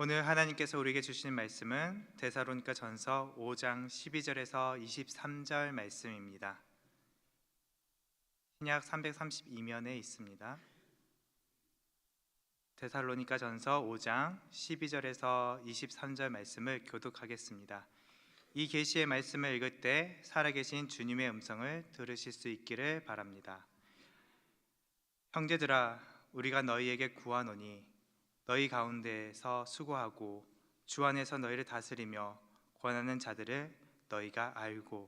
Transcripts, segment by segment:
오늘 하나님께서 우리에게 주시는 말씀은 데살로니가 전서 5장 12절에서 23절 말씀입니다. 신약 332면에 있습니다. 데살로니가 전서 5장 12절에서 23절 말씀을 교독하겠습니다. 이 계시의 말씀을 읽을 때 살아계신 주님의 음성을 들으실 수 있기를 바랍니다. 형제들아, 우리가 너희에게 구하노니 너희 가운데에서 수고하고 주 안에서 너희를 다스리며 권하는 자들을 너희가 알고,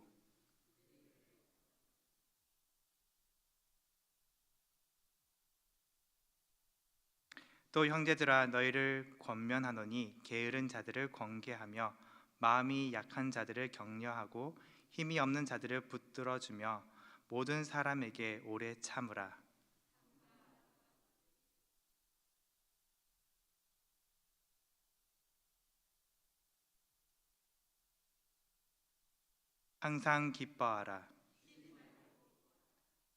또 형제들아, 너희를 권면하노니 게으른 자들을 권계하며 마음이 약한 자들을 격려하고 힘이 없는 자들을 붙들어주며 모든 사람에게 오래 참으라. 항상 기뻐하라.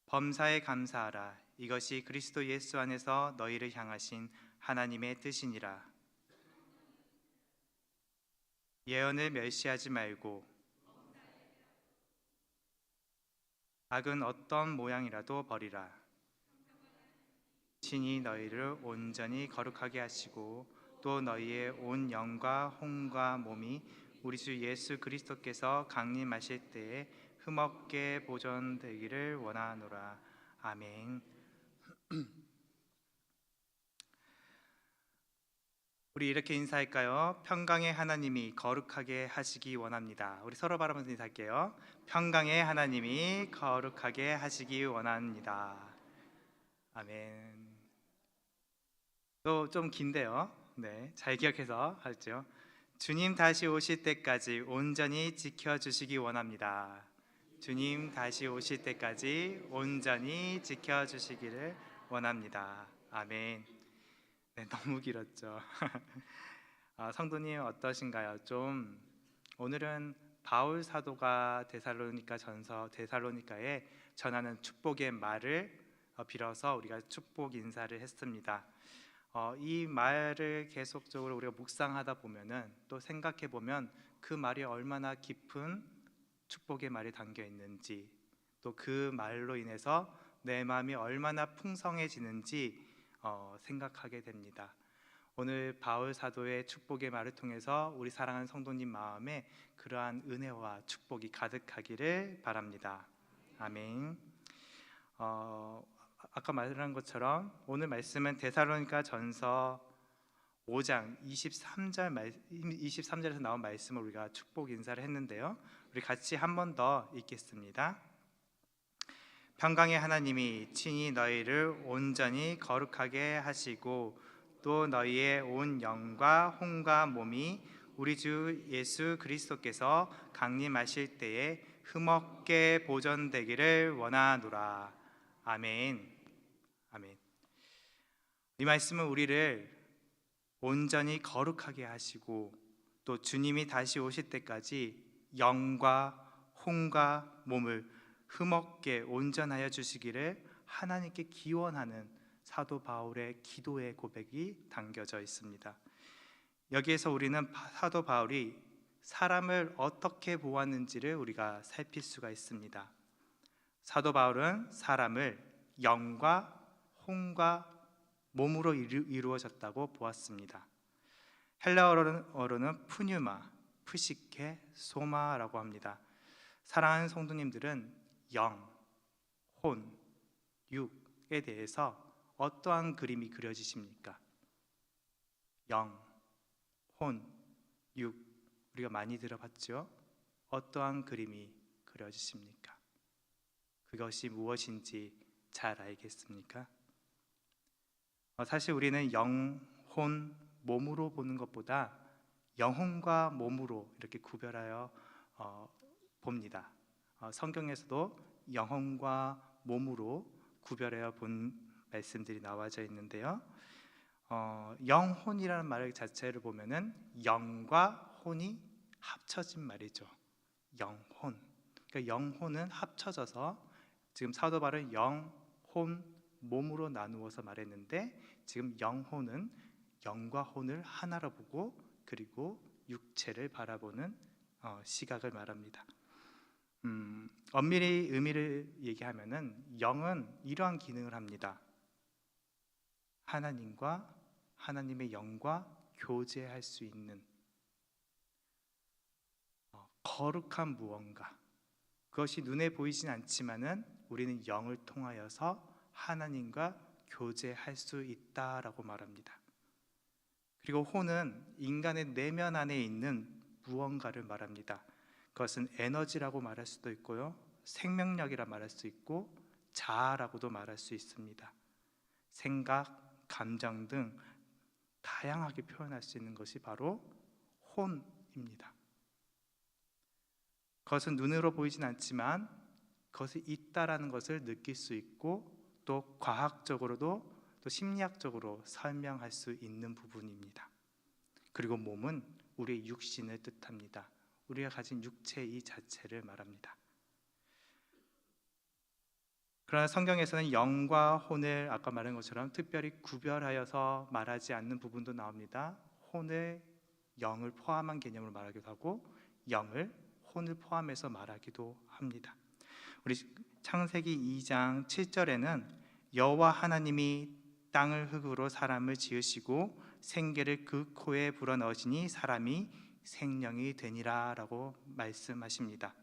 범사에 감사하라. 이것이 그리스도 예수 안에서 너희를 향하신 하나님의 뜻이니라. 예언을 멸시하지 말고 악은 어떤 모양이라도 버리라. 친히 너희를 온전히 거룩하게 하시고 또 너희의 온 영과 혼과 몸이 우리 주 예수 그리스도께서 강림하실 때에 흠없게 보존되기를 원하노라. 아멘. 우리 이렇게 인사할까요? 평강의 하나님이 거룩하게 하시기 원합니다. 우리 서로 바라보면서 인사할게요. 평강의 하나님이 거룩하게 하시기 원합니다. 아멘. 또 좀 긴데요. 네, 잘 기억해서 하죠. 주님 다시 오실 때까지 온전히 지켜주시기 원합니다. 주님 다시 오실 때까지 온전히 지켜주시기를 원합니다. 아멘. 네, 너무 길었죠. 성도님 어떠신가요? 좀 오늘은 바울 사도가 데살로니카에 전하는 축복의 말을 빌어서 우리가 축복 인사를 했습니다. 이 말을 계속적으로 우리가 묵상하다 보면은 또 생각해 보면 그 말이 얼마나 깊은 축복의 말이 담겨 있는지, 또 그 말로 인해서 내 마음이 얼마나 풍성해지는지 생각하게 됩니다. 오늘 바울 사도의 축복의 말을 통해서 우리 사랑하는 성도님 마음에 그러한 은혜와 축복이 가득하기를 바랍니다. 아멘. 아까 말한 것처럼 오늘 말씀은 데살로니가 전서 5장 23절에서 나온 말씀을 우리가 축복 인사를 했는데요. 우리 같이 한 번 더 읽겠습니다. 평강의 하나님이 친히 너희를 온전히 거룩하게 하시고 또 너희의 온 영과 혼과 몸이 우리 주 예수 그리스도께서 강림하실 때에 흠없게 보존되기를 원하노라. 아멘. 아멘. 이 말씀은 우리를 온전히 거룩하게 하시고 또 주님이 다시 오실 때까지 영과 혼과 몸을 흠없게 온전하여 주시기를 하나님께 기원하는 사도 바울의 기도의 고백이 담겨져 있습니다. 여기에서 우리는 사도 바울이 사람을 어떻게 보았는지를 우리가 살필 수가 있습니다. 사도 바울은 사람을 영과 혼과 몸으로 이루어졌다고 보았습니다. 헬라어로는 푸뉴마, 푸시케, 소마라고 합니다. 사랑하는 성도님들은 영, 혼, 육에 대해서 어떠한 그림이 그려지십니까? 영, 혼, 육, 우리가 많이 들어봤죠? 어떠한 그림이 그려지십니까? 그것이 무엇인지 잘 알겠습니까? 사실 우리는 영, 혼, 몸으로 보는 것보다 영혼과 몸으로 이렇게 구별하여 봅니다. 성경에서도 영혼과 몸으로 구별하여 본 말씀들이 나와져 있는데요. 영혼이라는 말 자체를 보면은 영과 혼이 합쳐진 말이죠. 영혼. 그러니까 영혼은 합쳐져서 지금 사도 바울은 영, 혼, 몸으로 나누어서 말했는데 지금 영혼은 영과 혼을 하나로 보고 그리고 육체를 바라보는 시각을 말합니다. 엄밀히 의미를 얘기하면은 영은 이러한 기능을 합니다. 하나님과 하나님의 영과 교제할 수 있는 거룩한 무언가, 그것이 눈에 보이진 않지만은 우리는 영을 통하여서 하나님과 교제할 수 있다라고 말합니다. 그리고 혼은 인간의 내면 안에 있는 무언가를 말합니다. 그것은 에너지라고 말할 수도 있고요, 생명력이라 말할 수 있고 자아라고도 말할 수 있습니다. 생각, 감정 등 다양하게 표현할 수 있는 것이 바로 혼입니다. 그것은 눈으로 보이진 않지만 그것이 있다라는 것을 느낄 수 있고 또 과학적으로도 또 심리학적으로 설명할 수 있는 부분입니다. 그리고 몸은 우리의 육신을 뜻합니다. 우리가 가진 육체 이 자체를 말합니다. 그러나 성경에서는 영과 혼을 아까 말한 것처럼 특별히 구별하여서 말하지 않는 부분도 나옵니다. 혼을 영을 포함한 개념으로 말하기도 하고 영을 혼을 포함해서 말하기도 합니다. 우리 창세기 2장 7절에는 여호와 하나님이 땅을 흙으로 사람을 지으시고 생기를 그 코에 불어넣으시니 사람이 생명이 되니라 라고 말씀하십니다.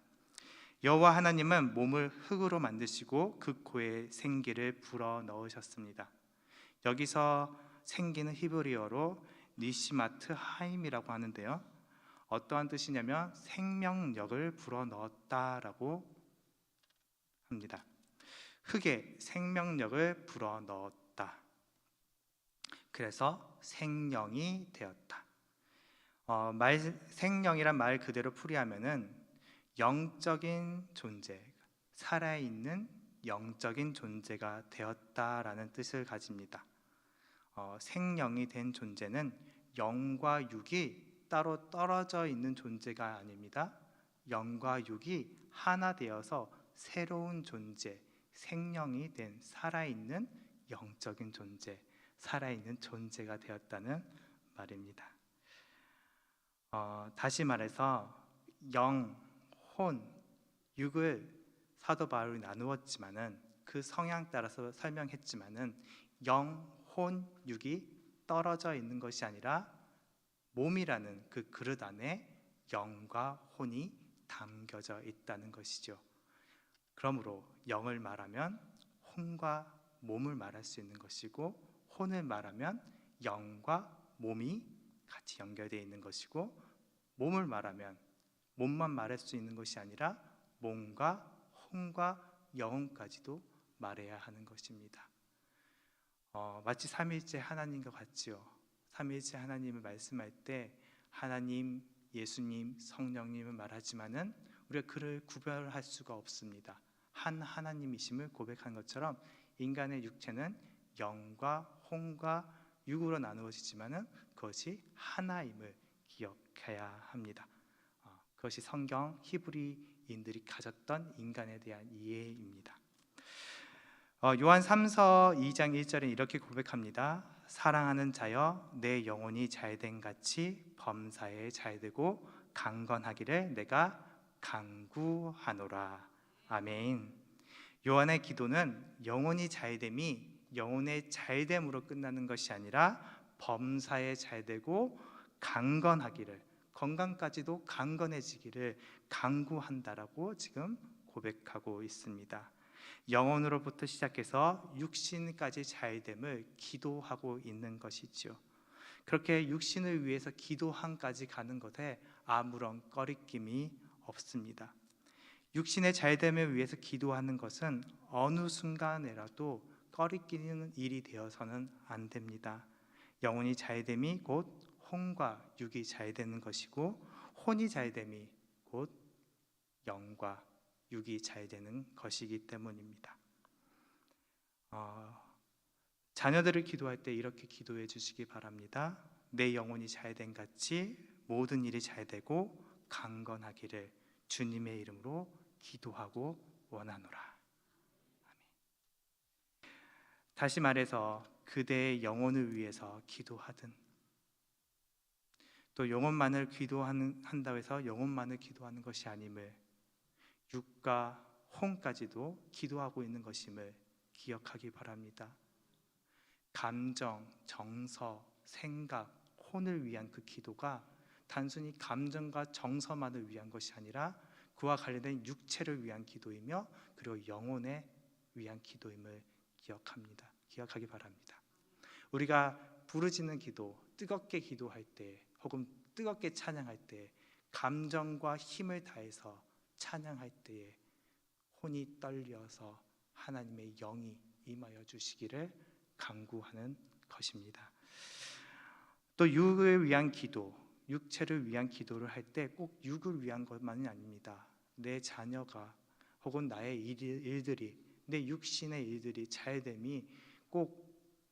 여호와 하나님은 몸을 흙으로 만드시고 그 코에 생기를 불어넣으셨습니다. 여기서 생기는 히브리어로 니시마트 하임이라고 하는데요, 어떠한 뜻이냐면 생명력을 불어넣었다라고 합니다. 흙에 생명력을 불어넣었다. 그래서 생명이 되었다. 생명이란 말 그대로 풀이하면은 영적인 존재, 살아있는 영적인 존재가 되었다라는 뜻을 가집니다. 생명이 된 존재는 영과 육이 따로 떨어져 있는 존재가 아닙니다. 영과 육이 하나 되어서 새로운 존재, 생명이 된 살아있는 영적인 존재, 살아있는 존재가 되었다는 말입니다. 다시 말해서 영, 혼, 육을 사도 바울이 나누었지만은 그 성향 따라서 설명했지만은 영, 혼, 육이 떨어져 있는 것이 아니라 몸이라는 그 그릇 안에 영과 혼이 담겨져 있다는 것이죠. 그러므로 영을 말하면 혼과 몸을 말할 수 있는 것이고 혼을 말하면 영과 몸이 같이 연결되어 있는 것이고 몸을 말하면 몸만 말할 수 있는 것이 아니라 몸과 혼과 영혼까지도 말해야 하는 것입니다. 마치 삼위일체 하나님과 같지요. 삼위일체 하나님을 말씀할 때 하나님, 예수님, 성령님을 말하지만은 우리가 그를 구별할 수가 없습니다. 한 하나님이심을 고백한 것처럼 인간의 육체는 영과 혼과 육으로 나누어지지만은 그것이 하나임을 기억해야 합니다. 그것이 성경 히브리인들이 가졌던 인간에 대한 이해입니다. 요한 3서 2장 1절에 이렇게 고백합니다. 사랑하는 자여 내 영혼이 잘된 같이 범사에 잘되고 강건하기를 내가 간구하노라. 아멘. 요한의 기도는 영혼이 잘됨이 영혼의 잘됨으로 끝나는 것이 아니라 범사에 잘되고 강건하기를, 건강까지도 강건해지기를 간구한다라고 지금 고백하고 있습니다. 영혼으로부터 시작해서 육신까지 잘됨을 기도하고 있는 것이죠. 그렇게 육신을 위해서 기도함까지 가는 것에 아무런 꺼리낌이 없습니다. 육신의 잘됨을 위해서 기도하는 것은 어느 순간에라도 꺼리끼는 일이 되어서는 안 됩니다. 영혼이 잘됨이 곧 혼과 육이 잘되는 것이고 혼이 잘됨이 곧 영과 육이 잘되는 것이기 때문입니다. 자녀들을 기도할 때 이렇게 기도해 주시기 바랍니다. 내 영혼이 잘된 같이 모든 일이 잘되고 강건하기를 주님의 이름으로 기도하고 원하노라. 아멘. 다시 말해서 그대의 영혼을 위해서 기도하든 또 영혼만을 한다고 해서 영혼만을 기도하는 것이 아님을, 육과 혼까지도 기도하고 있는 것임을 기억하기 바랍니다. 감정, 정서, 생각, 혼을 위한 그 기도가 단순히 감정과 정서만을 위한 것이 아니라 그와 관련된 육체를 위한 기도이며 그리고 영혼에 위한 기도임을 기억하기 바랍니다. 우리가 부르짖는 기도, 뜨겁게 기도할 때 혹은 뜨겁게 찬양할 때 감정과 힘을 다해서 찬양할 때에 혼이 떨려서 하나님의 영이 임하여 주시기를 간구하는 것입니다. 또 육을 위한 기도, 육체를 위한 기도를 할 때 꼭 육을 위한 것만이 아닙니다. 내 자녀가 혹은 나의 일들이, 내 육신의 일들이 잘됨이 꼭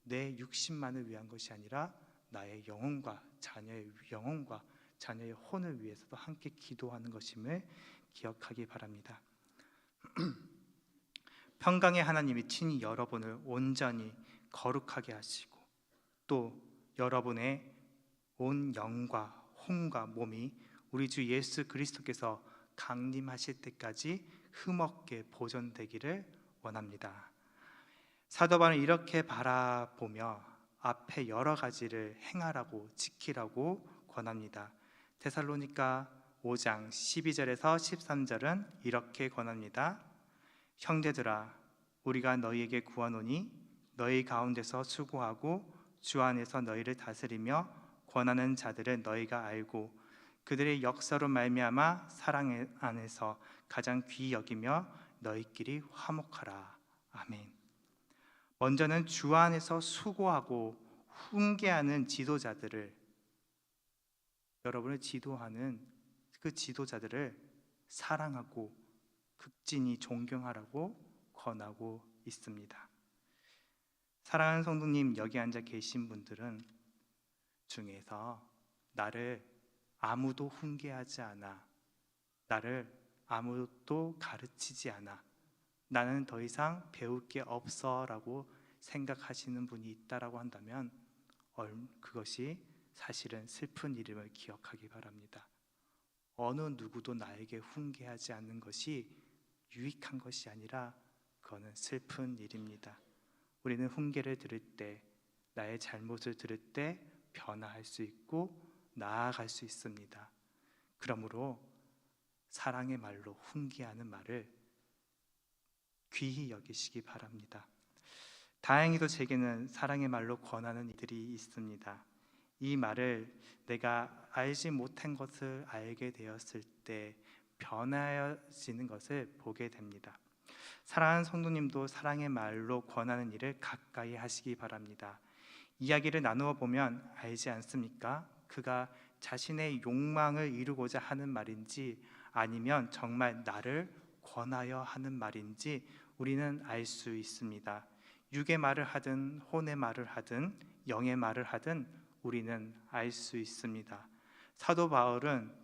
내 육신만을 위한 것이 아니라 나의 영혼과 자녀의 혼을 위해서도 함께 기도하는 것임을 기억하기 바랍니다. 평강의 하나님이 친히 여러분을 온전히 거룩하게 하시고 또 여러분의 온 영과 혼과 몸이 우리 주 예수 그리스도께서 강림하실 때까지 흠없게 보존되기를 원합니다. 사도 바울은 이렇게 바라보며 앞에 여러 가지를 행하라고 지키라고 권합니다. 데살로니가 5장 12절에서 13절은 이렇게 권합니다. 형제들아, 우리가 너희에게 구하노니 너희 가운데서 수고하고 주 안에서 너희를 다스리며 권하는 자들을 너희가 알고 그들의 역사로 말미암아 사랑 안에서 가장 귀히 여기며 너희끼리 화목하라. 아멘. 먼저는 주 안에서 수고하고 훈계하는 지도자들을, 여러분을 지도하는 그 지도자들을 사랑하고 극진히 존경하라고 권하고 있습니다. 사랑하는 성도님, 여기 앉아 계신 분들은 중에서 나를 아무도 훈계하지 않아, 나를 아무도 가르치지 않아, 나는 더 이상 배울 게 없어 라고 생각하시는 분이 있다라고 한다면 그것이 사실은 슬픈 일임을 기억하기 바랍니다. 어느 누구도 나에게 훈계하지 않는 것이 유익한 것이 아니라 그거는 슬픈 일입니다. 우리는 훈계를 들을 때, 나의 잘못을 들을 때 변화할 수 있고 나아갈 수 있습니다. 그러므로 사랑의 말로 훈계하는 말을 귀히 여기시기 바랍니다. 다행히도 제게는 사랑의 말로 권하는 이들이 있습니다. 이 말을 내가 알지 못한 것을 알게 되었을 때 변화해지는 것을 보게 됩니다. 사랑하는 성도님도 사랑의 말로 권하는 일을 가까이 하시기 바랍니다. 이야기를 나누어 보면 알지 않습니까? 그가 자신의 욕망을 이루고자 하는 말인지 아니면 정말 나를 권하여 하는 말인지 우리는 알 수 있습니다. 육의 말을 하든 혼의 말을 하든 영의 말을 하든 우리는 알 수 있습니다. 사도 바울은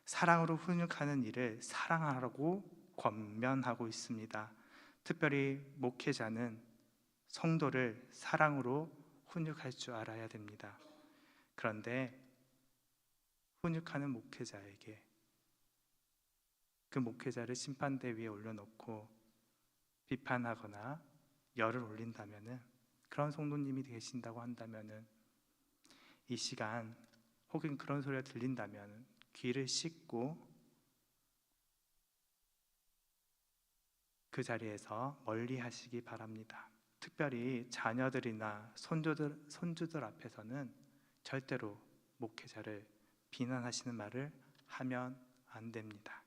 사랑으로 훈육하는 일을 사랑하라고 권면하고 있습니다. 특별히 목회자는 성도를 사랑으로 훈육할 줄 알아야 됩니다. 그런데 훈육하는 목회자에게 그 목회자를 심판대 위에 올려놓고 비판하거나 열을 올린다면은, 그런 성도님이 계신다고 한다면은 이 시간 혹은 그런 소리가 들린다면 귀를 씻고 그 자리에서 멀리 하시기 바랍니다. 특별히 자녀들이나 손주들 앞에서는 절대로 목회자를 비난하시는 말을 하면 안 됩니다.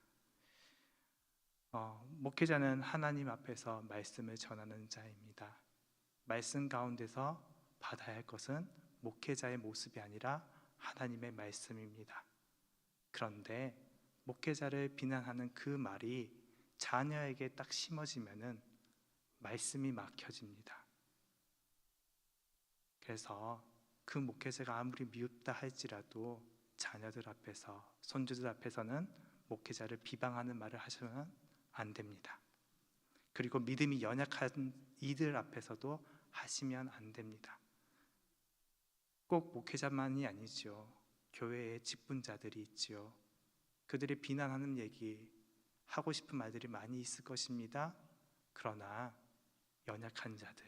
목회자는 하나님 앞에서 말씀을 전하는 자입니다. 말씀 가운데서 받아야 할 것은 목회자의 모습이 아니라 하나님의 말씀입니다. 그런데 목회자를 비난하는 그 말이 자녀에게 딱 심어지면은 말씀이 막혀집니다. 그래서 그 목회자가 아무리 미흡다 할지라도 자녀들 앞에서, 손주들 앞에서는 목회자를 비방하는 말을 하시면 안 됩니다. 그리고 믿음이 연약한 이들 앞에서도 하시면 안 됩니다. 꼭 목회자만이 아니죠. 교회의 직분자들이 있지요. 그들이 비난하는 얘기, 하고 싶은 말들이 많이 있을 것입니다. 그러나 연약한 자들,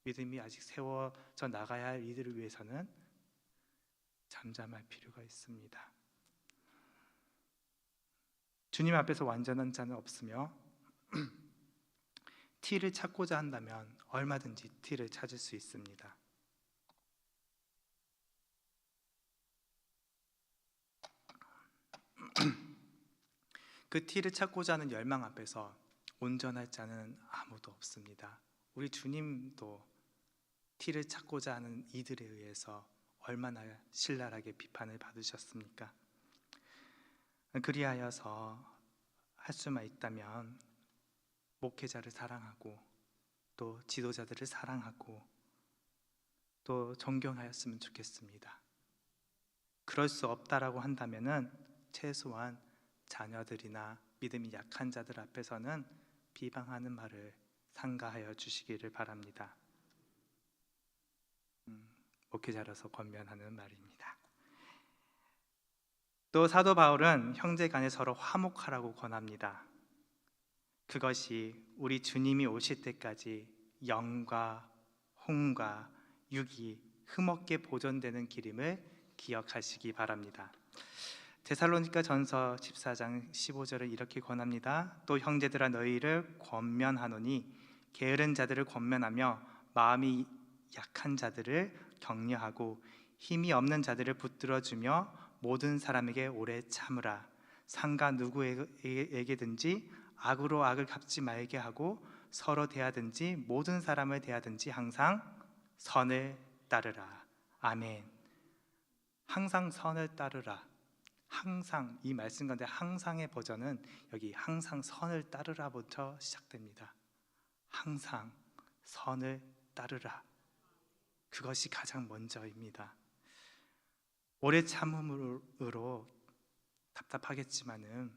믿음이 아직 세워져 나가야 할 이들을 위해서는 잠잠할 필요가 있습니다. 주님 앞에서 완전한 자는 없으며 티를 찾고자 한다면 얼마든지 티를 찾을 수 있습니다. 그 티를 찾고자 하는 열망 앞에서 온전할 자는 아무도 없습니다. 우리 주님도 티를 찾고자 하는 이들에 의해서 얼마나 신랄하게 비판을 받으셨습니까? 그리하여서 할 수만 있다면 목회자를 사랑하고 또 지도자들을 사랑하고 또 존경하였으면 좋겠습니다. 그럴 수 없다라고 한다면은 최소한 자녀들이나 믿음이 약한 자들 앞에서는 비방하는 말을 삼가하여 주시기를 바랍니다. 목회자로서 권면하는 말입니다. 또 사도 바울은 형제 간에 서로 화목하라고 권합니다. 그것이 우리 주님이 오실 때까지 영과 혼과 육이 흠없게 보존되는 길임을 기억하시기 바랍니다. 데살로니가 전서 14장 15절을 이렇게 권합니다. 또 형제들아 너희를 권면하노니 게으른 자들을 권면하며 마음이 약한 자들을 격려하고 힘이 없는 자들을 붙들어주며 모든 사람에게 오래 참으라. 상가 누구에게든지 악으로 악을 갚지 말게 하고 서로 대하든지 모든 사람을 대하든지 항상 선을 따르라. 아멘. 항상 선을 따르라. 항상, 이 말씀 가운데 항상의 버전은 여기 항상 선을 따르라부터 시작됩니다. 항상 선을 따르라. 그것이 가장 먼저입니다. 오래 참음으로 답답하겠지만은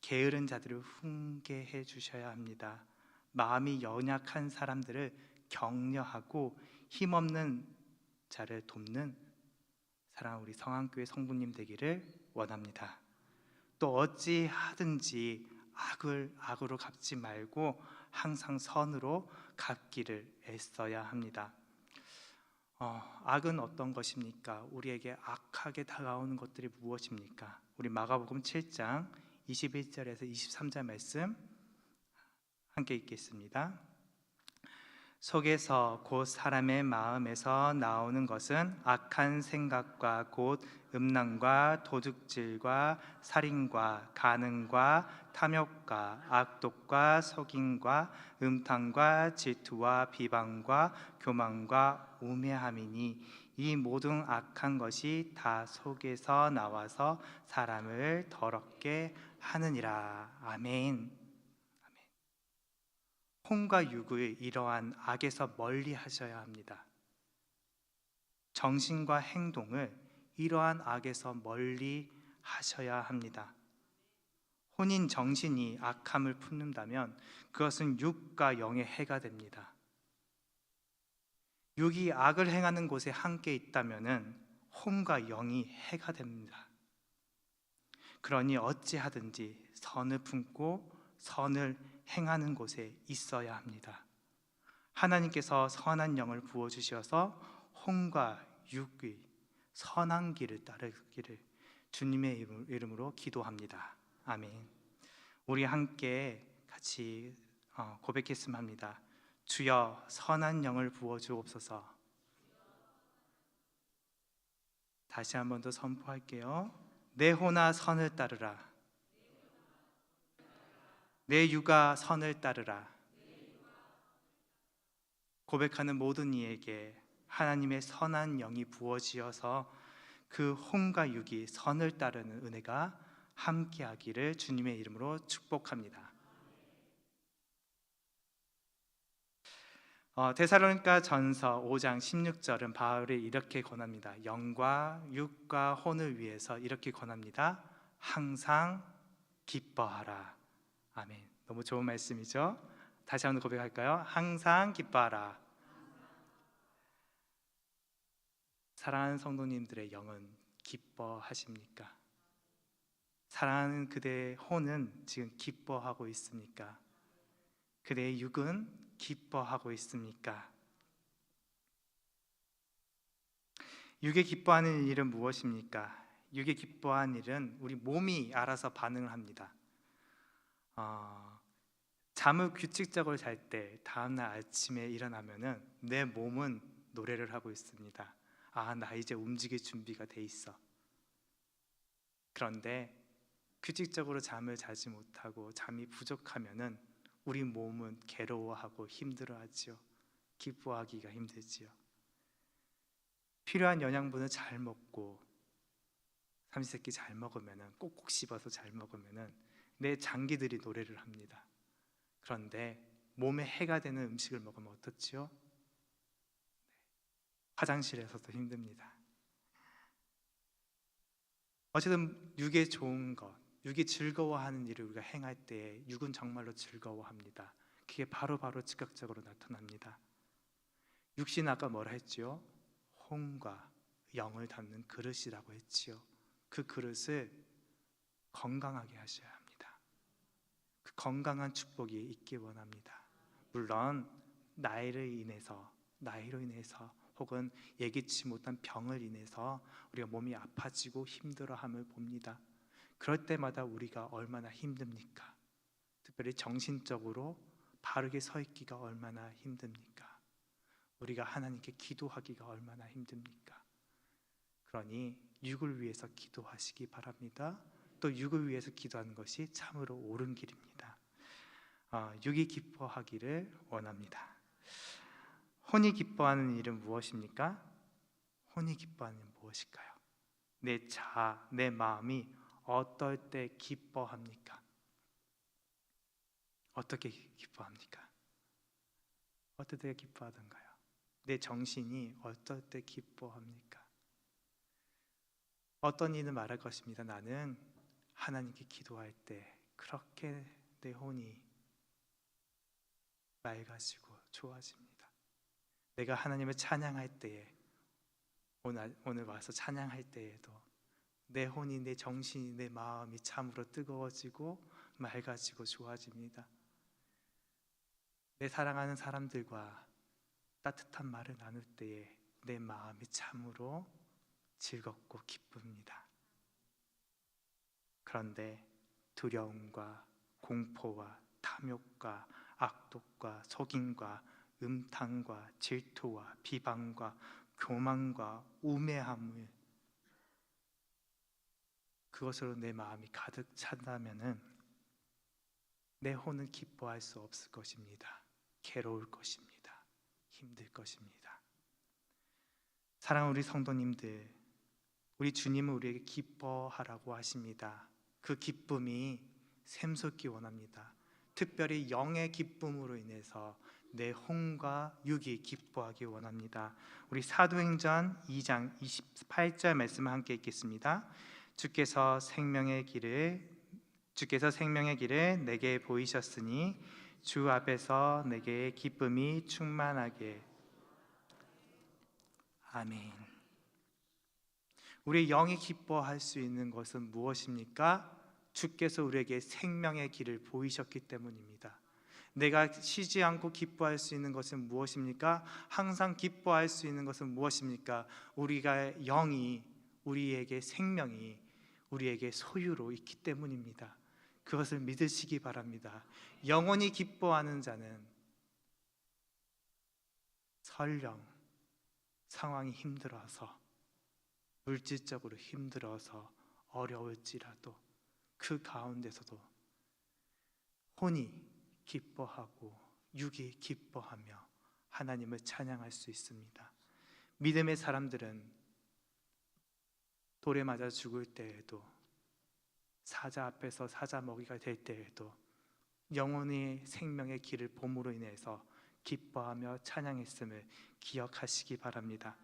게으른 자들을 훈계해 주셔야 합니다. 마음이 연약한 사람들을 격려하고 힘없는 자를 돕는 사랑하는 우리 성안교회 성도님 되기를 원합니다. 또 어찌하든지 악을 악으로 갚지 말고 항상 선으로 갚기를 애써야 합니다. 악은 어떤 것입니까? 우리에게 악하게 다가오는 것들이 무엇입니까? 우리 마가복음 7장 21절에서 23절 말씀 함께 읽겠습니다. 속에서 곧 사람의 마음에서 나오는 것은 악한 생각과 곧 음란과 도둑질과 살인과 간음과 탐욕과 악독과 속임과 음탕과 질투와 비방과 교만과 우매함이니 이 모든 악한 것이 다 속에서 나와서 사람을 더럽게 하느니라. 아멘. 혼과 육을 이러한 악에서 멀리 하셔야 합니다. 정신과 행동을 이러한 악에서 멀리 하셔야 합니다. 혼인 정신이 악함을 품는다면 그것은 육과 영의 해가 됩니다. 육이 악을 행하는 곳에 함께 있다면은 혼과 영이 해가 됩니다. 그러니 어찌하든지 선을 품고 선을 행하는 곳에 있어야 합니다. 하나님께서 선한 영을 부어주셔서 혼과 육의 선한 길을 따르기를 주님의 이름으로 기도합니다. 아멘. 우리 함께 같이 고백했으면 합니다. 주여 선한 영을 부어주옵소서. 다시 한 번 더 선포할게요. 내 혼아 선을 따르라. 내 육아 선을 따르라. 고백하는 모든 이에게 하나님의 선한 영이 부어지어서 그 혼과 육이 선을 따르는 은혜가 함께하기를 주님의 이름으로 축복합니다. 데살로니가 전서 5장 16절은 바울이 이렇게 권합니다. 영과 육과 혼을 위해서 이렇게 권합니다. 항상 기뻐하라. 아멘. 너무 좋은 말씀이죠? 다시 한번 고백할까요? 항상 기뻐하라. 사랑하는 성도님들의 영은 기뻐하십니까? 사랑하는 그대의 혼은 지금 기뻐하고 있습니까? 그대의 육은 기뻐하고 있습니까? 육이 기뻐하는 일은 무엇입니까? 육이 기뻐하는 일은 우리 몸이 알아서 반응을 합니다. 잠을 규칙적으로 잘 때 다음날 아침에 일어나면은 내 몸은 노래를 하고 있습니다. 나 이제 움직일 준비가 돼 있어. 그런데 규칙적으로 잠을 자지 못하고 잠이 부족하면은 우리 몸은 괴로워하고 힘들어하지요. 기뻐하기가 힘들지요. 필요한 영양분을 잘 먹고 삼시세끼 잘 먹으면은, 꼭꼭 씹어서 잘 먹으면은 내 장기들이 노래를 합니다. 그런데 몸에 해가 되는 음식을 먹으면 어떻지요? 화장실에서도 힘듭니다. 어쨌든 육의 좋은 것, 육이 즐거워하는 일을 우리가 행할 때 육은 정말로 즐거워합니다. 그게 바로바로 즉각적으로 나타납니다. 육신은 아까 뭐라 했지요? 혼과 영을 담는 그릇이라고 했지요. 그 그릇을 건강하게 하셔야 합니다. 그 건강한 축복이 있기 원합니다. 물론 나이로 인해서 혹은 예기치 못한 병을 인해서 우리가 몸이 아파지고 힘들어함을 봅니다. 그럴 때마다 우리가 얼마나 힘듭니까? 특별히 정신적으로 바르게 서 있기가 얼마나 힘듭니까? 우리가 하나님께 기도하기가 얼마나 힘듭니까? 그러니 육을 위해서 기도하시기 바랍니다. 또 육을 위해서 기도하는 것이 참으로 옳은 길입니다. 육이 기뻐하기를 원합니다. 혼이 기뻐하는 일은 무엇입니까? 혼이 기뻐하는 일은 무엇일까요? 내 자아, 내 마음이 어떨 때 기뻐합니까? 어떻게 기뻐합니까? 어떨 때 기뻐하던가요? 내 정신이 어떨 때 기뻐합니까? 어떤 이는 말할 것입니다. 나는 하나님께 기도할 때 그렇게 내 혼이 맑아지고 좋아집니다. 내가 하나님을 찬양할 때에, 오늘 와서 찬양할 때에도 내 혼이, 내 정신이, 내 마음이 참으로 뜨거워지고 맑아지고 좋아집니다. 내 사랑하는 사람들과 따뜻한 말을 나눌 때에 내 마음이 참으로 즐겁고 기쁩니다. 그런데 두려움과 공포와 탐욕과 악독과 속임과 음탕과 질투와 비방과 교만과 우매함을, 그것으로 내 마음이 가득 찬다면은 내 혼은 기뻐할 수 없을 것입니다. 괴로울 것입니다. 힘들 것입니다. 사랑하는 우리 성도님들, 우리 주님은 우리에게 기뻐하라고 하십니다. 그 기쁨이 샘솟기 원합니다. 특별히 영의 기쁨으로 인해서 내 혼과 육이 기뻐하기 원합니다. 우리 사도행전 2장 28절 말씀을 함께 읽겠습니다. 주께서 생명의 길을 내게 보이셨으니 주 앞에서 내게 기쁨이 충만하게. 아멘. 우리 영이 기뻐할 수 있는 것은 무엇입니까? 주께서 우리에게 생명의 길을 보이셨기 때문입니다. 내가 쉬지 않고 기뻐할 수 있는 것은 무엇입니까? 항상 기뻐할 수 있는 것은 무엇입니까? 우리가 영이, 우리에게 생명이 우리에게 소유로 있기 때문입니다. 그것을 믿으시기 바랍니다. 영원히 기뻐하는 자는 설령 상황이 힘들어서, 물질적으로 힘들어서 어려울지라도 그 가운데서도 혼이 기뻐하고 육이 기뻐하며 하나님을 찬양할 수 있습니다. 믿음의 사람들은 돌에 맞아 죽을 때에도, 사자 앞에서 사자 먹이가 될 때에도 영혼의 생명의 길을 봄으로 인해서 기뻐하며 찬양했음을 기억하시기 바랍니다.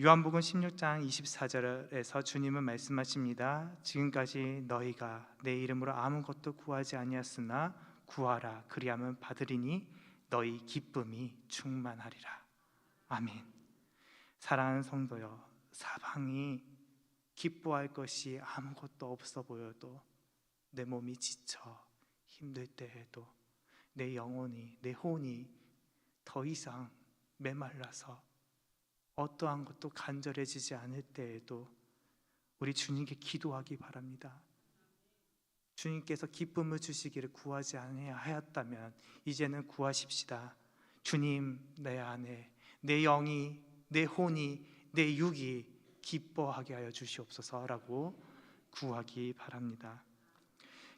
요한복음 16장 24절에서 주님은 말씀하십니다. 지금까지 너희가 내 이름으로 아무것도 구하지 아니하였으나 구하라, 그리하면 받으리니 너희 기쁨이 충만하리라. 아멘. 사랑하는 성도여, 사방이 기뻐할 것이 아무것도 없어 보여도, 내 몸이 지쳐 힘들 때에도, 내 영혼이, 내 혼이 더 이상 메말라서 어떠한 것도 간절해지지 않을 때에도 우리 주님께 기도하기 바랍니다. 주님께서 기쁨을 주시기를 구하지 아니하였다면 이제는 구하십시다. 주님, 내 안에 내 영이, 내 혼이, 내 육이 기뻐하게 하여 주시옵소서라고 구하기 바랍니다.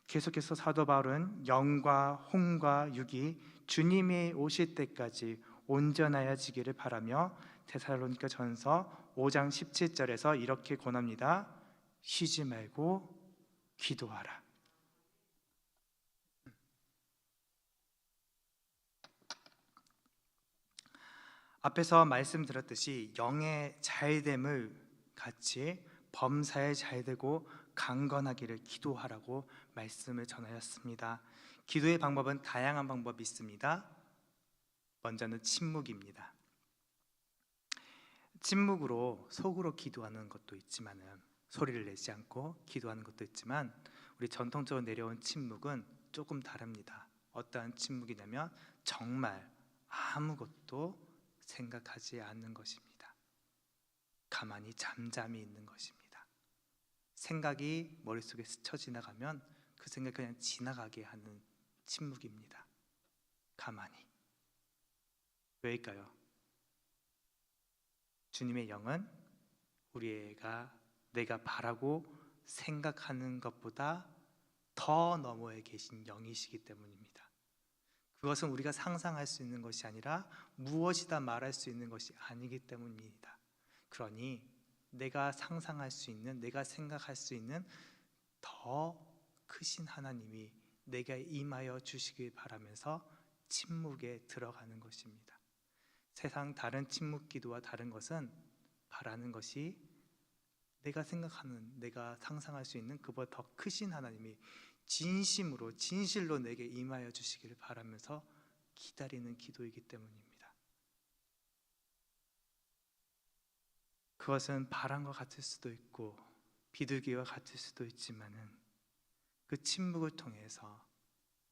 계속해서 사도 바울은 영과 혼과 육이 주님이 오실 때까지 온전하여지기를 바라며 데살로니가 전서 5장 17절에서 이렇게 권합니다. 쉬지 말고 기도하라. 앞에서 말씀드렸듯이 영의 잘됨을 같이 범사에 잘되고 강건하기를 기도하라고 말씀을 전하였습니다. 기도의 방법은 다양한 방법이 있습니다. 먼저는 침묵입니다. 침묵으로 속으로 기도하는 것도 있지만은, 소리를 내지 않고 기도하는 것도 있지만, 우리 전통적으로 내려온 침묵은 조금 다릅니다. 어떠한 침묵이냐면 정말 아무것도 생각하지 않는 것입니다. 가만히 잠잠히 있는 것입니다. 생각이 머릿속에 스쳐 지나가면 그 생각이 그냥 지나가게 하는 침묵입니다. 가만히. 왜일까요? 주님의 영은 내가 바라고 생각하는 것보다 더 너머에 계신 영이시기 때문입니다. 그것은 우리가 상상할 수 있는 것이 아니라 무엇이다 말할 수 있는 것이 아니기 때문입니다. 그러니 내가 상상할 수 있는, 내가 생각할 수 있는 더 크신 하나님이 내게 임하여 주시길 바라면서 침묵에 들어가는 것입니다. 세상 다른 침묵 기도와 다른 것은 바라는 것이 내가 생각하는, 내가 상상할 수 있는 그보다 더 크신 하나님이 진심으로, 진실로 내게 임하여 주시기를 바라면서 기다리는 기도이기 때문입니다. 그것은 바람과 같을 수도 있고 비둘기와 같을 수도 있지만은, 그 침묵을 통해서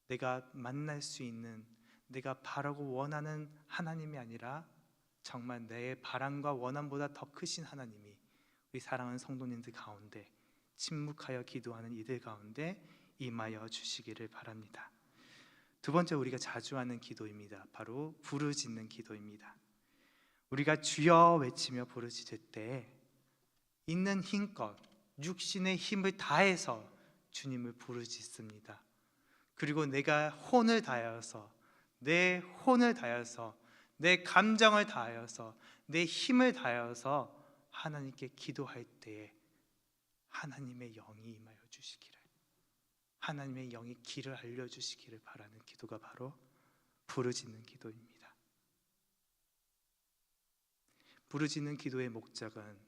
내가 만날 수 있는, 내가 바라고 원하는 하나님이 아니라 정말 내 바람과 원함보다 더 크신 하나님이 우리 사랑하는 성도님들 가운데, 침묵하여 기도하는 이들 가운데 임하여 주시기를 바랍니다. 두 번째, 우리가 자주 하는 기도입니다. 바로 부르짖는 기도입니다. 우리가 주여 외치며 부르짖을 때 있는 힘껏 육신의 힘을 다해서 주님을 부르짖습니다. 그리고 내가 혼을 다하여서, 내 혼을 다하여서, 내 감정을 다하여서, 내 힘을 다하여서 하나님께 기도할 때에 하나님의 영이 임하여 주시기를, 하나님의 영이 길을 알려주시기를 바라는 기도가 바로 부르짖는 기도입니다. 부르짖는 기도의 목적은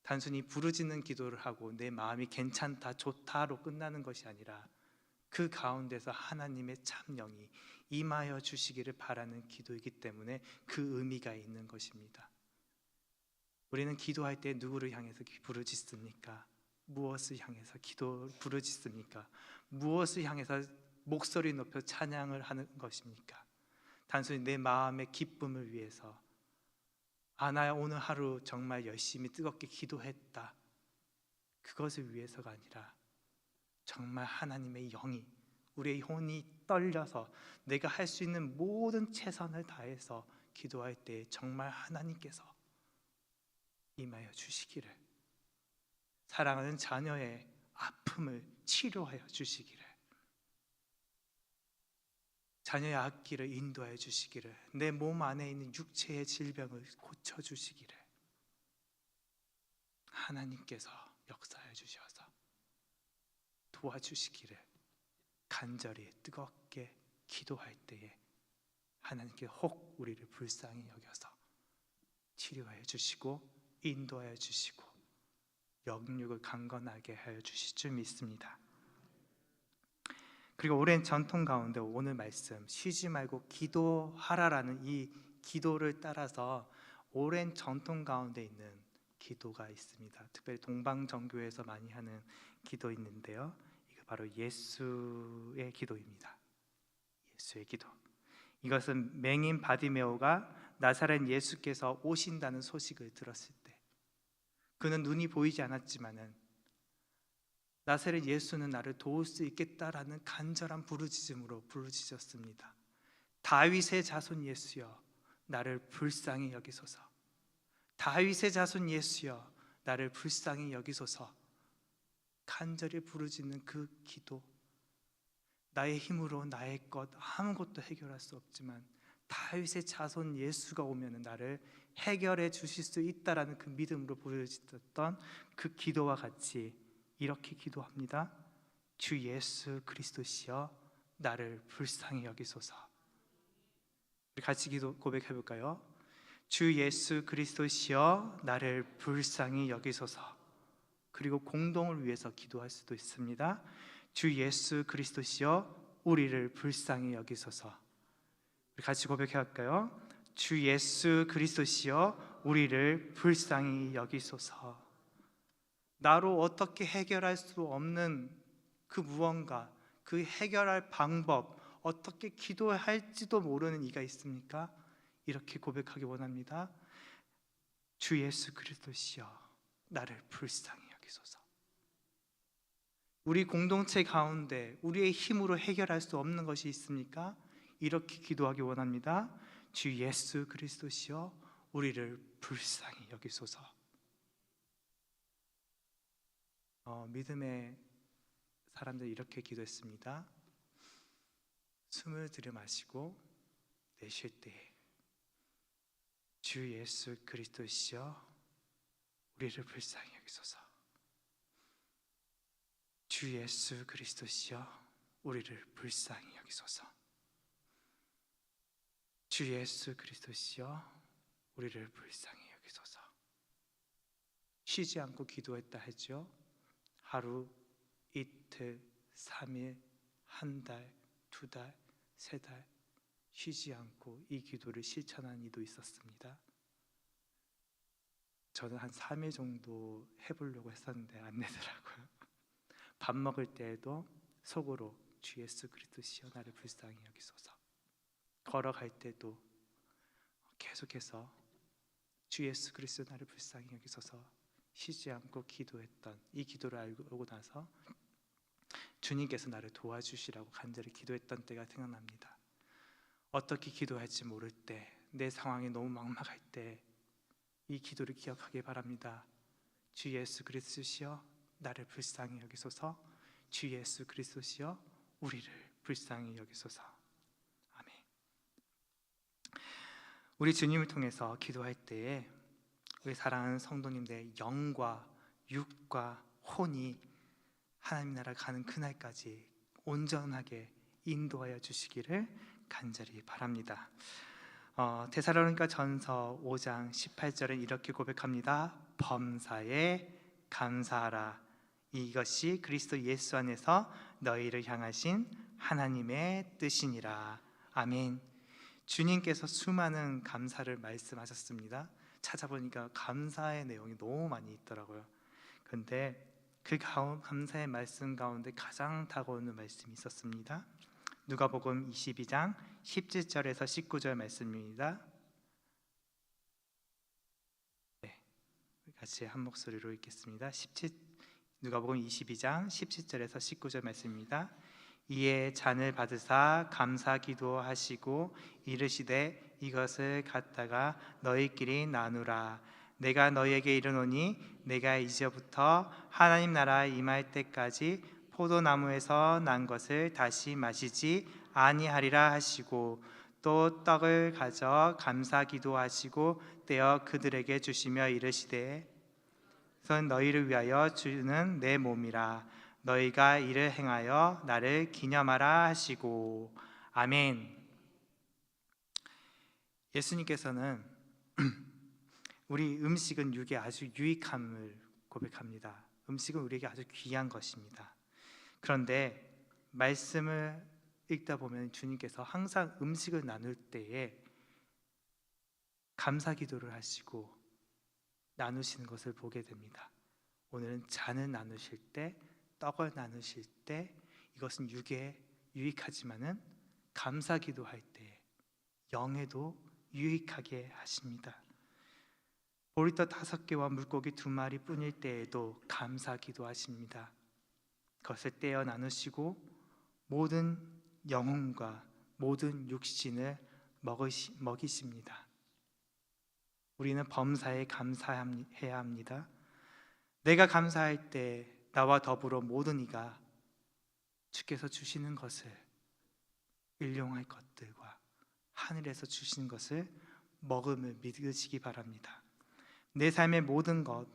단순히 부르짖는 기도를 하고 내 마음이 괜찮다, 좋다로 끝나는 것이 아니라 그 가운데서 하나님의 참 영이 임하여 주시기를 바라는 기도이기 때문에 그 의미가 있는 것입니다. 우리는 기도할 때 누구를 향해서 부르짖습니까? 무엇을 향해서 부르짖습니까? 무엇을 향해서 목소리 높여 찬양을 하는 것입니까? 단순히 내 마음의 기쁨을 위해서, 나 오늘 하루 정말 열심히 뜨겁게 기도했다, 그것을 위해서가 아니라 정말 하나님의 영이, 우리의 혼이 떨려서 내가 할 수 있는 모든 최선을 다해서 기도할 때 정말 하나님께서 임하여 주시기를, 사랑하는 자녀의 아픔을 치료하여 주시기를, 자녀의 악기를 인도하여 주시기를, 내 몸 안에 있는 육체의 질병을 고쳐주시기를 하나님께서 역사해 주셔서 도와주시기를 간절히 뜨겁게 기도할 때에 하나님께 혹 우리를 불쌍히 여겨서 치료하여 주시고 인도하여 주시고 영육을 강건하게 하여 주실 줄 믿습니다. 그리고 오랜 전통 가운데 오늘 말씀 쉬지 말고 기도하라라는 이 기도를 따라서 오랜 전통 가운데 있는 기도가 있습니다. 특별히 동방정교에서 많이 하는 기도 있는데요. 이거 바로 예수의 기도입니다. 예수의 기도. 이것은 맹인 바디메오가 나사렛 예수께서 오신다는 소식을 들었을 때, 그는 눈이 보이지 않았지만은 나사렛 예수는 나를 도울 수 있겠다라는 간절한 부르짖음으로 부르짖었습니다. 다윗의 자손 예수여, 나를 불쌍히 여기소서. 다윗의 자손 예수여, 나를 불쌍히 여기소서. 간절히 부르짖는 그 기도, 나의 힘으로 나의 것 아무것도 해결할 수 없지만 다윗의 자손 예수가 오면 나를 해결해 주실 수 있다라는 그 믿음으로 부르짖었던 그 기도와 같이 이렇게 기도합니다. 주 예수 그리스도시여, 나를 불쌍히 여기소서. 우리 같이 기도 고백해 볼까요? 주 예수 그리스도시여, 나를 불쌍히 여기소서. 그리고 공동을 위해서 기도할 수도 있습니다. 주 예수 그리스도시여, 우리를 불쌍히 여기소서. 우리 같이 고백해 할까요? 주 예수 그리스도시여, 우리를 불쌍히 여기소서. 나로 어떻게 해결할 수 없는 그 무언가, 그 해결할 방법, 어떻게 기도할지도 모르는 이가 있습니까? 이렇게 고백하기 원합니다. 주 예수 그리스도시여, 나를 불쌍히 여기소서. 우리 공동체 가운데 우리의 힘으로 해결할 수 없는 것이 있습니까? 이렇게 기도하기 원합니다. 주 예수 그리스도시여, 우리를 불쌍히 여기소서. 믿음의 사람들 이렇게 기도했습니다. 숨을 들이마시고 내쉴 때 주 예수 그리스도시여, 우리를 불쌍히 여기소서. 주 예수 그리스도시여, 우리를 불쌍히 여기소서. 주 예수 그리스도시여, 우리를 불쌍히 여기소서. 쉬지 않고 기도했다 했죠. 하루, 이틀, 3일, 한 달, 2달, 3달 쉬지 않고 이 기도를 실천한 이도 있었습니다. 저는 한 3일 정도 해보려고 했었는데 안 되더라고요. 밥 먹을 때에도 속으로 주 예수 그리스도시여, 나를 불쌍히 여기소서. 걸어갈 때도 계속해서 주 예수 그리스도, 나를 불쌍히 여기소서 쉬지 않고 기도했던 이 기도를 알고 나서 주님께서 나를 도와주시라고 간절히 기도했던 때가 생각납니다. 어떻게 기도할지 모를 때, 내 상황이 너무 막막할 때 이 기도를 기억하기 바랍니다. 주 예수 그리스도시여, 나를 불쌍히 여기소서. 주 예수 그리스도시여, 우리를 불쌍히 여기소서. 아멘. 우리 주님을 통해서 기도할 때에 우리 사랑하는 성도님들의 영과 육과 혼이 하나님 나라 가는 그날까지 온전하게 인도하여 주시기를 간절히 바랍니다. 데살로니가 전서 5장 18절은 이렇게 고백합니다. 범사에 감사하라. 이것이 그리스도 예수 안에서 너희를 향하신 하나님의 뜻이니라. 아멘. 주님께서 수많은 감사를 말씀하셨습니다. 찾아보니까 감사의 내용이 너무 많이 있더라고요. 그런데 그 감사의 말씀 가운데 가장 다가오는 말씀이 있었습니다. 누가복음 22장 17절에서 19절 말씀입니다. 네, 같이 한 목소리로 읽겠습니다. 누가복음 22장 17절에서 19절 말씀입니다. 이에 잔을 받으사 감사 기도하시고 이르시되 이것을 갖다가 너희끼리 나누라. 내가 너희에게 이르노니 내가 이제부터 하나님 나라에 임할 때까지 포도나무에서 난 것을 다시 마시지 아니하리라 하시고, 또 떡을 가져 감사 기도하시고 떼어 그들에게 주시며 이르시되 이것은 너희를 위하여 주는 내 몸이라. 너희가 이를 행하여 나를 기념하라 하시고. 아멘. 예수님께서는 우리 음식은 육에 아주 유익함을 고백합니다. 음식은 우리에게 아주 귀한 것입니다. 그런데 말씀을 읽다 보면 주님께서 항상 음식을 나눌 때에 감사 기도를 하시고 나누시는 것을 보게 됩니다. 오늘은 잔을 나누실 때, 떡을 나누실 때 이것은 육에 유익하지만은 감사 기도할 때 영에도 유익하게 하십니다. 보리떡 5개와 물고기 2마리 뿐일 때에도 감사 기도하십니다. 그것을 떼어 나누시고 모든 영혼과 모든 육신을 먹이십니다. 우리는 범사에 감사해야 합니다. 내가 감사할 때 나와 더불어 모든 이가 주께서 주시는 것을, 일용할 것들과 하늘에서 주시는 것을 먹음을 믿으시기 바랍니다. 내 삶의 모든 것,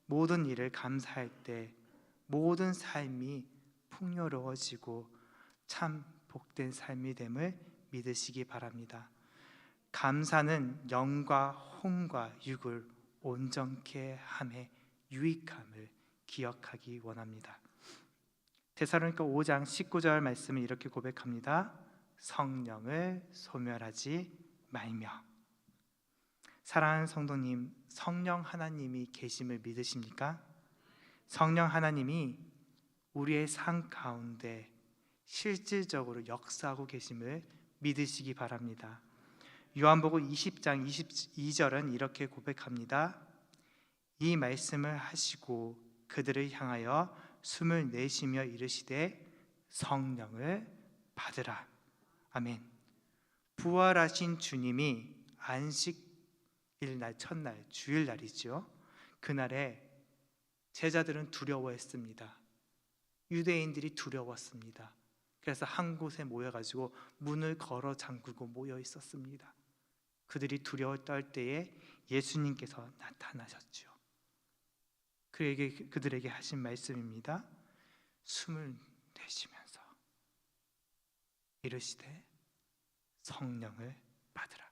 모든 일을 감사할 때 모든 삶이 풍요로워지고 참 복된 삶이 됨을 믿으시기 바랍니다. 감사는 영과 혼과 육을 온전케 함에 유익함을 기억하기 원합니다. 데살로니가 5장 19절 말씀을 이렇게 고백합니다. 성령을 소멸하지 말며. 사랑하는 성도님, 성령 하나님이 계심을 믿으십니까? 성령 하나님이 우리의 삶 가운데 실질적으로 역사하고 계심을 믿으시기 바랍니다. 요한복음 20장 22절은 이렇게 고백합니다. 이 말씀을 하시고 그들을 향하여 숨을 내쉬며 이르시되 성령을 받으라. 아멘. 부활하신 주님이 안식일날 첫날 주일날이죠. 그날에 제자들은 두려워했습니다. 유대인들이 두려웠습니다. 그래서 한 곳에 모여가지고 문을 걸어 잠그고 모여 있었습니다. 그들이 두려워 떨 때에 예수님께서 나타나셨죠. 그들에게 하신 말씀입니다. 숨을 내쉬면서 이르시되 성령을 받으라.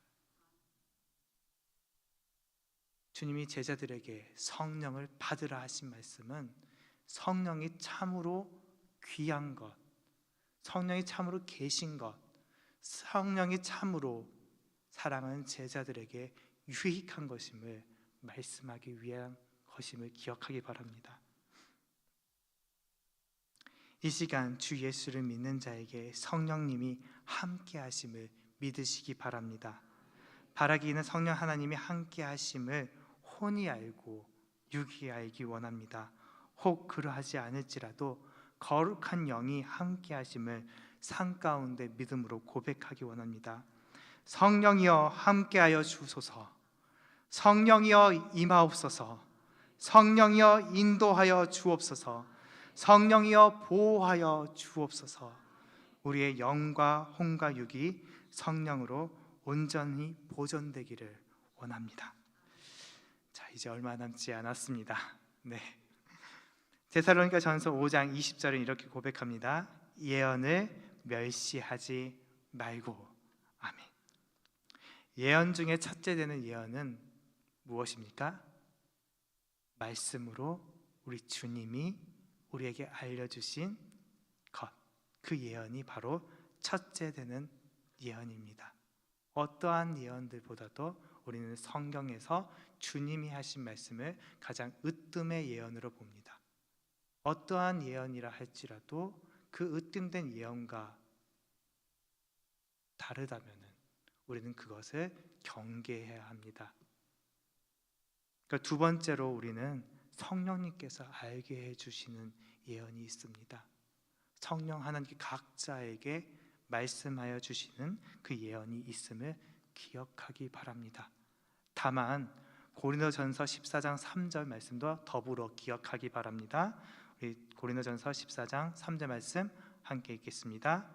주님이 제자들에게 성령을 받으라 하신 말씀은 성령이 참으로 귀한 것, 성령이 참으로 계신 것, 성령이 참으로 사랑하는 제자들에게 유익한 것임을 말씀하기 위한 것임을 기억하기 바랍니다. 이 시간 주 예수를 믿는 자에게 성령님이 함께 하심을 믿으시기 바랍니다. 바라기는 성령 하나님이 함께 하심을 혼이 알고 육이 알기 원합니다. 혹 그러하지 않을지라도 거룩한 영이 함께 하심을 삶 가운데 믿음으로 고백하기 원합니다. 성령이여 함께하여 주소서. 성령이여 임하옵소서. 성령이여 인도하여 주옵소서. 성령이여 보호하여 주옵소서. 우리의 영과 혼과 육이 성령으로 온전히 보존되기를 원합니다. 자, 이제 얼마 남지 않았습니다. 네. 데살로니가 전서 5장 20절은 이렇게 고백합니다. 예언을 멸시하지 말고. 아멘. 예언 중에 첫째 되는 예언은 무엇입니까? 말씀으로 우리 주님이 우리에게 알려주신 것, 그 예언이 바로 첫째 되는 예언입니다. 어떠한 예언들보다도 우리는 성경에서 주님이 하신 말씀을 가장 으뜸의 예언으로 봅니다. 어떠한 예언이라 할지라도 그 으뜸된 예언과 다르다면 우리는 그것을 경계해야 합니다. 그러니까 두 번째로 우리는 성령님께서 알게 해주시는 예언이 있습니다. 성령 하나님께 각자에게 말씀하여 주시는 그 예언이 있음을 기억하기 바랍니다. 다만 고린도전서 14장 3절 말씀도 더불어 기억하기 바랍니다. 우리 고린도전서 14장 3절 말씀 함께 읽겠습니다.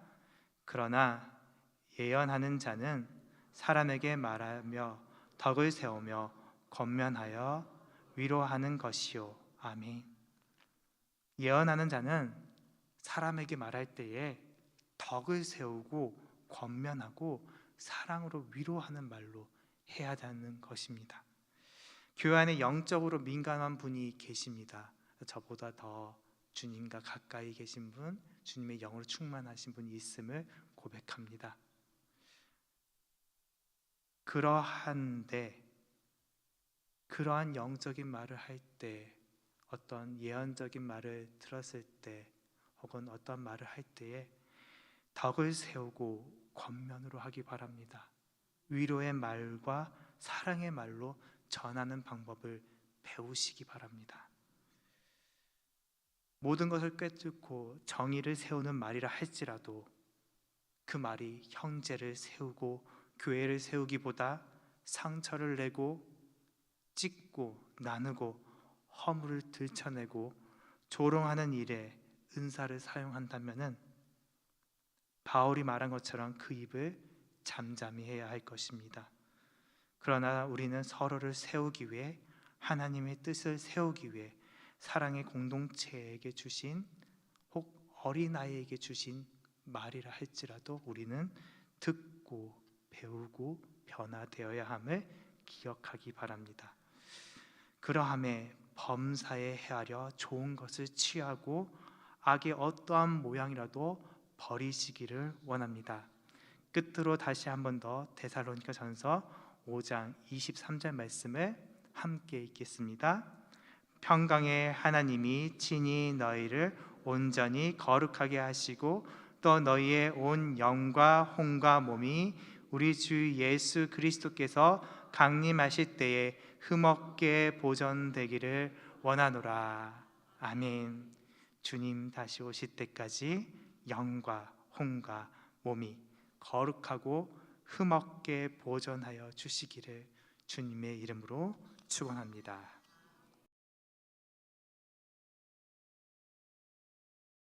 그러나 예언하는 자는 사람에게 말하며 덕을 세우며 권면하여 위로하는 것이요. 아멘. 예언하는 자는 사람에게 말할 때에 덕을 세우고 권면하고 사랑으로 위로하는 말로 해야 하는 것입니다. 교회 안에 영적으로 민감한 분이 계십니다. 저보다 더 주님과 가까이 계신 분, 주님의 영으로 충만하신 분이 있음을 고백합니다. 그러한데 그러한 영적인 말을 할 때, 어떤 예언적인 말을 들었을 때, 혹은 어떤 말을 할 때에 덕을 세우고 권면으로 하기 바랍니다. 위로의 말과 사랑의 말로 전하는 방법을 배우시기 바랍니다. 모든 것을 꿰뚫고 정의를 세우는 말이라 할지라도 그 말이 형제를 세우고 교회를 세우기보다 상처를 내고 찢고 나누고 허물을 들춰내고 조롱하는 일에 은사를 사용한다면은 바울이 말한 것처럼 그 입을 잠잠히 해야 할 것입니다. 그러나 우리는 서로를 세우기 위해, 하나님의 뜻을 세우기 위해 사랑의 공동체에게 주신, 혹 어린아이에게 주신 말이라 할지라도 우리는 듣고 배우고 변화되어야 함을 기억하기 바랍니다. 그러함에 범사에 헤아려 좋은 것을 취하고 악의 어떠한 모양이라도 버리시기를 원합니다. 끝으로 다시 한 번 더 데살로니가전서 5장 23절 말씀을 함께 읽겠습니다. 평강의 하나님이 친히 너희를 온전히 거룩하게 하시고 또 너희의 온 영과 혼과 몸이 우리 주 예수 그리스도께서 강림하실 때에 흠없게 보존되기를 원하노라. 아멘. 주님 다시 오실 때까지 영과 혼과 몸이 거룩하고 흠없게 보존하여 주시기를 주님의 이름으로 축원합니다.